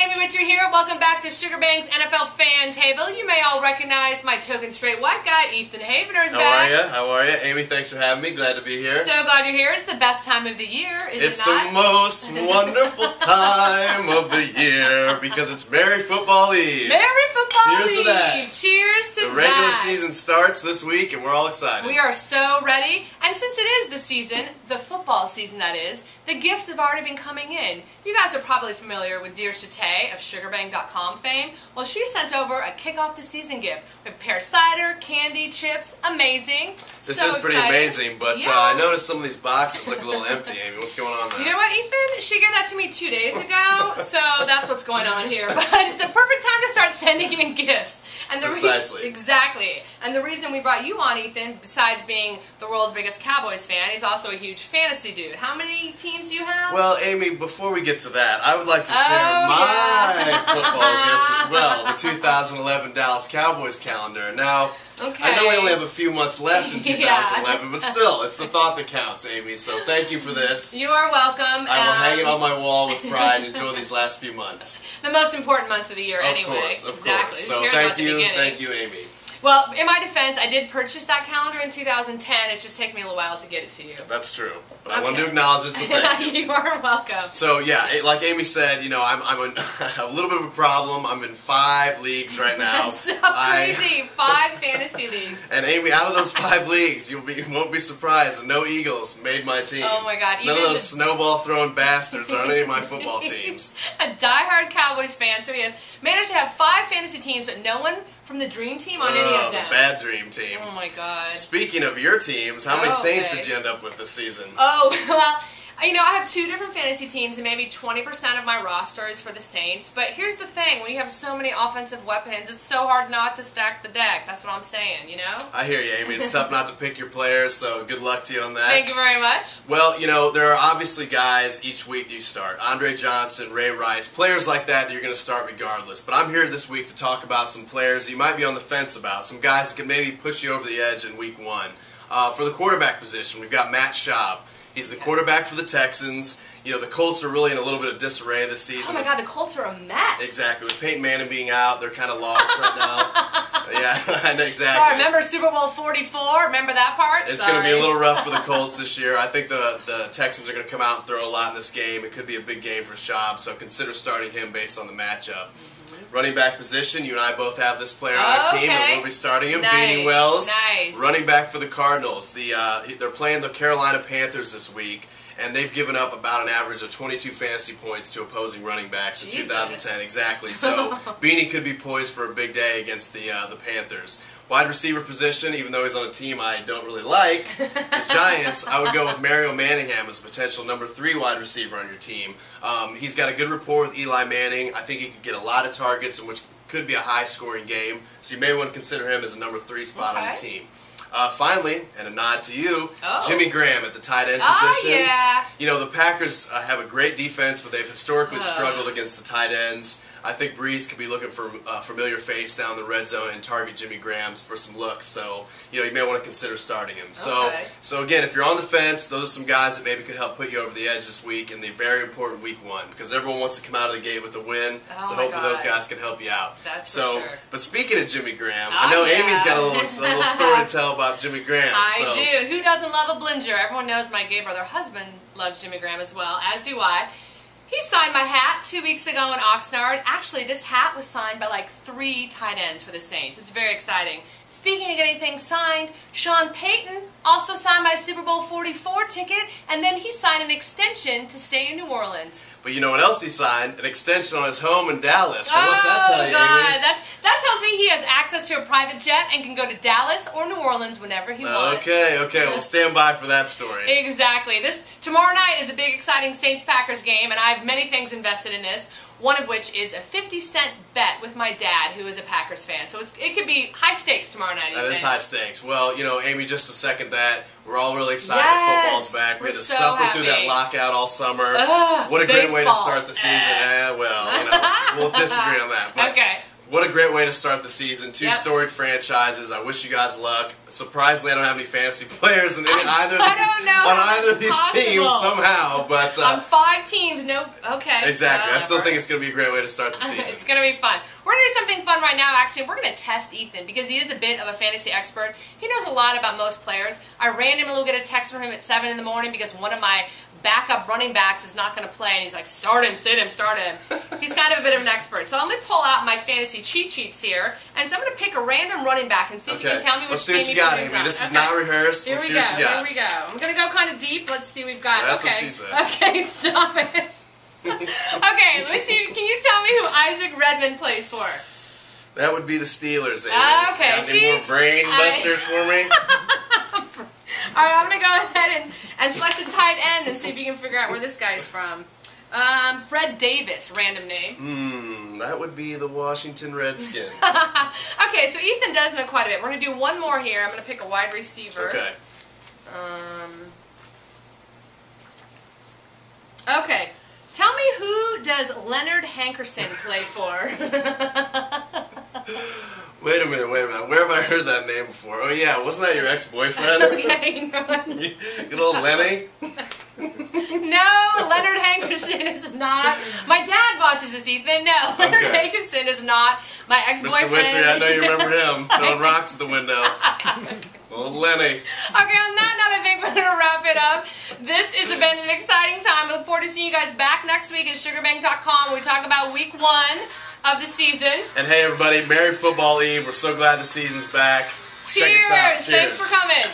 Amy Witry here. Welcome back to Sugar Bank's NFL Fan Table. You may all recognize my token straight white guy, Ethan Havenar, is back. How are you? Amy, thanks for having me. Glad to be here. So glad you're here. It's the best time of the year, is it not? It's the most wonderful time of the year because it's Merry Football Eve. Merry Football Eve. Cheers to that. Cheers to that. The regular season starts this week and we're all excited. We are so ready. And since it is the season, the football season that is, the gifts have already been coming in. You guys are probably familiar with Dear Chate of SugarBank.com fame. Well, she sent over a kick-off the season gift with pear cider, candy, chips. Amazing. This is pretty amazing, but I noticed some of these boxes look a little empty, Amy. What's going on there? You know what, Ethan? She gave that to me 2 days ago, so that's what's going on here. But it's a perfect time to start sending in gifts. And Precisely. Exactly. And the reason we brought you on, Ethan, besides being the world's biggest Cowboys fan, he's also a huge fantasy dude. How many teams do you have? Well, Amy, before we get to that, I would like to share my football gift as well, the 2011 Dallas Cowboys calendar. Now, I know we only have a few months left in 2011, but still, it's the thought that counts, Amy, so thank you for this. You are welcome. I will hang it on my wall with pride and enjoy these last few months. The most important months of the year anyway. Of course. So thank you, Amy. Well, in my defense, I did purchase that calendar in 2010. It's just taken me a little while to get it to you. That's true. But I wanted to acknowledge it, so thank you. You are welcome. So, yeah, like Amy said, you know, I'm a little bit of a problem. I'm in 5 leagues right now. That's so crazy. 5 fantasy leagues. And, Amy, out of those 5 leagues, you won't be surprised that no Eagles made my team. Oh, my God. None of those snowball-throwing bastards are on any of my football teams. A diehard Cowboys fan, so he has managed to have 5 fantasy teams, but no one from the dream team on any of them. The bad dream team. Oh my God. Speaking of your teams, how many Saints did you end up with this season? Oh, well, you know, I have 2 different fantasy teams and maybe 20% of my roster is for the Saints. But here's the thing, when you have so many offensive weapons, it's so hard not to stack the deck. That's what I'm saying, you know? I hear you, Amy. It's tough not to pick your players, so good luck to you on that. Thank you very much. Well, you know, there are obviously guys each week that you start. Andre Johnson, Ray Rice, players like that you're going to start regardless. But I'm here this week to talk about some players you might be on the fence about, some guys that can maybe push you over the edge in week 1. For the quarterback position, we've got Matt Schaub. He's the quarterback for the Texans. You know, the Colts are really in a little bit of disarray this season. Oh my God, the Colts are a mess. Exactly. With Peyton Manning being out, they're kind of lost right now. Yeah, I know, exactly. Sorry, remember Super Bowl 44? Remember that part? It's going to be a little rough for the Colts this year. I think the Texans are going to come out and throw a lot in this game. It could be a big game for Schaub, so consider starting him based on the matchup. Running back position, you and I both have this player on our team, and we'll be starting him. Beanie Wells, running back for the Cardinals. They're playing the Carolina Panthers this week, and they've given up about an average of 22 fantasy points to opposing running backs in 2010. Exactly. So Beanie could be poised for a big day against the Panthers. Wide receiver position, even though he's on a team I don't really like, the Giants, I would go with Mario Manningham as a potential number 3 wide receiver on your team. He's got a good rapport with Eli Manning. I think he could get a lot of targets, in which could be a high-scoring game. So you may want to consider him as a number 3 spot on your team. Finally, and a nod to you, Jimmy Graham at the tight end position. You know, the Packers have a great defense, but they've historically struggled against the tight ends. I think Breeze could be looking for a familiar face down the red zone and target Jimmy Graham for some looks. So, you know, you may want to consider starting him. So again, if you're on the fence, those are some guys that maybe could help put you over the edge this week in the very important week 1, because everyone wants to come out of the gate with a win. So hopefully those guys can help you out. That's for sure. But speaking of Jimmy Graham, I know Amy's got a little story to tell about Jimmy Graham. I do. Who doesn't love a blinger? Everyone knows my gay brother husband loves Jimmy Graham as well, as do I. He signed my hat 2 weeks ago in Oxnard. Actually, this hat was signed by like 3 tight ends for the Saints. It's very exciting. Speaking of getting things signed, Sean Payton also signed my Super Bowl 44 ticket, and then he signed an extension to stay in New Orleans. But you know what else he signed? An extension on his home in Dallas. So what's that tell you, Amy? That tells me he has access to a private jet and can go to Dallas or New Orleans whenever he wants. Okay, we'll stand by for that story. Exactly. Tomorrow night is a big, exciting Saints-Packers game, and I have many things invested in this. One of which is a 50-cent bet with my dad, who is a Packers fan. So it could be high stakes tomorrow night. That is high stakes. Well, you know, Amy, just to second that, we're all really excited that football's back. We had to suffer through that lockout all summer. What a great way to start the season. Well, you know, we'll disagree on that. But What a great way to start the season. Two storied franchises. I wish you guys luck. Surprisingly, I don't have any fantasy players in either of these teams somehow. But on 5 teams, no. Okay. Exactly. I still think it's going to be a great way to start the season. It's going to be fun. We're going to do something fun right now, actually. We're going to test Ethan because he is a bit of a fantasy expert. He knows a lot about most players. I randomly will get a text from him at 7 in the morning because one of my backup running backs is not going to play, and he's like, start him, sit him, start him. He's kind of a bit of an expert. So I'm going to pull out my fantasy cheat sheets here, and so I'm going to pick a random running back and see if you can tell me which team you got, Amy. This is not rehearsed. Here Let's see what you got. Here we go. I'm going to go kind of deep. Let's see what we've got. That's what she said. Okay, stop it. Okay, let me see. Can you tell me who Isaac Redmond plays for? That would be the Steelers, Amy. Okay, got any more brain busters for me? Alright, I'm going to go ahead and select the tight end and see if you can figure out where this guy's from. Fred Davis, random name. That would be the Washington Redskins. Okay, so Ethan does know quite a bit. We're going to do one more here. I'm going to pick a wide receiver. Okay. Okay. Tell me, who does Leonard Hankerson play for? Wait a minute. Where have I heard that name before? Oh yeah, wasn't that your ex-boyfriend? Okay. Good old Lenny? No, Leonard Hankerson is not. My dad watches this, Ethan. No, Leonard Hankerson is not my ex-boyfriend. Mr. Witry, I know you remember him. Throwing rocks at the window. Old Lenny. Okay, on that note, I think we're going to wrap it up. This has been an exciting time. I look forward to seeing you guys back next week at sugarbank.com where we talk about week 1 of the season. And hey, everybody, Merry Football Eve. We're so glad the season's back. Cheers. Check us out. Cheers. Thanks for coming.